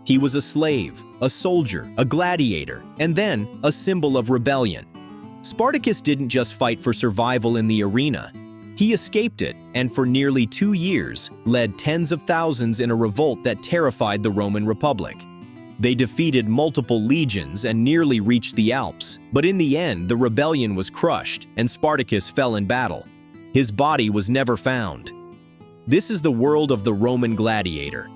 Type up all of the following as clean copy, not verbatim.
He was a slave, a soldier, a gladiator, and then a symbol of rebellion. Spartacus didn't just fight for survival in the arena. He escaped it and for nearly 2 years led tens of thousands in a revolt that terrified the Roman Republic. They defeated multiple legions and nearly reached the Alps, but in the end the rebellion was crushed and Spartacus fell in battle. His body was never found. This is the world of the Roman gladiator,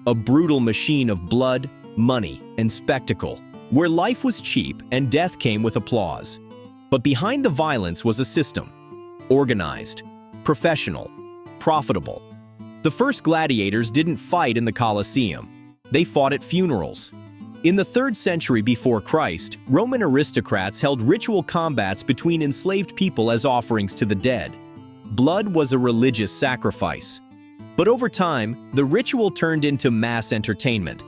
a brutal machine of blood, money, and spectacle, where life was cheap and death came with applause. But behind the violence was a system, organized, professional, profitable. The first gladiators didn't fight in the Colosseum. They fought at funerals. In the 3rd century before Christ, Roman aristocrats held ritual combats between enslaved people as offerings to the dead. Blood was a religious sacrifice. But over time, the ritual turned into mass entertainment.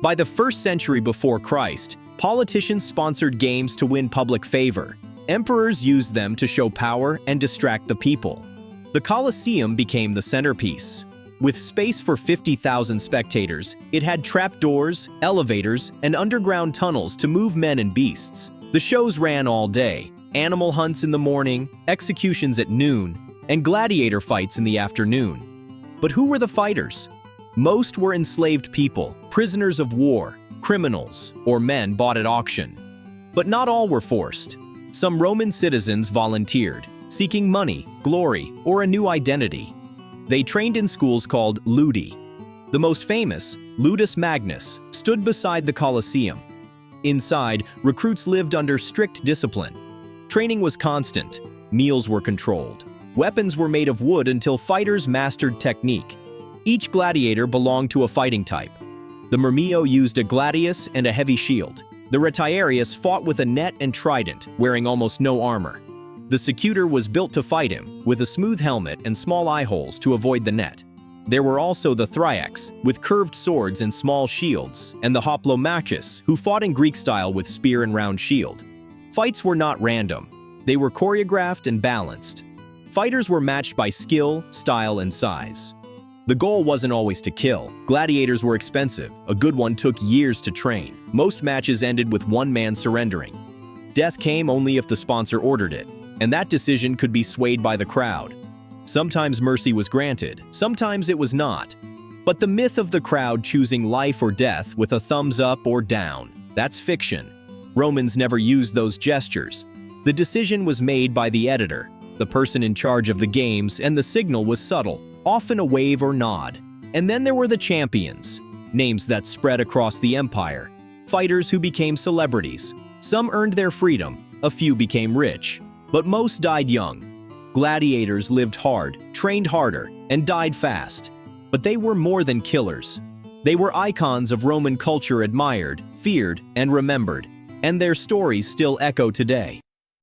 By the 1st century before Christ, politicians sponsored games to win public favor. Emperors used them to show power and distract the people. The Colosseum became the centerpiece. With space for 50,000 spectators, it had trapdoors, elevators, and underground tunnels to move men and beasts. The shows ran all day: animal hunts in the morning, executions at noon, and gladiator fights in the afternoon. But who were the fighters? Most were enslaved people, prisoners of war, criminals, or men bought at auction. But not all were forced. Some Roman citizens volunteered, seeking money, glory, or a new identity. They trained in schools called Ludi. The most famous, Ludus Magnus, stood beside the Colosseum. Inside, recruits lived under strict discipline. Training was constant, meals were controlled. Weapons were made of wood until fighters mastered technique. Each gladiator belonged to a fighting type. The Murmillo used a gladius and a heavy shield. The Retiarius fought with a net and trident, wearing almost no armor. The Secutor was built to fight him, with a smooth helmet and small eye holes to avoid the net. There were also the Thriacs, with curved swords and small shields, and the Hoplomachus, who fought in Greek style with spear and round shield. Fights were not random. They were choreographed and balanced. Fighters were matched by skill, style, and size. The goal wasn't always to kill. Gladiators were expensive. A good one took years to train. Most matches ended with one man surrendering. Death came only if the sponsor ordered it, and that decision could be swayed by the crowd. Sometimes mercy was granted, sometimes it was not. But the myth of the crowd choosing life or death with a thumbs up or down, that's fiction. Romans never used those gestures. The decision was made by the editor, the person in charge of the games, and the signal was subtle, often a wave or nod. And then there were the champions, names that spread across the empire, fighters who became celebrities. Some earned their freedom, a few became rich, but most died young. Gladiators lived hard, trained harder, and died fast. But they were more than killers. They were icons of Roman culture, admired, feared, and remembered, and their stories still echo today.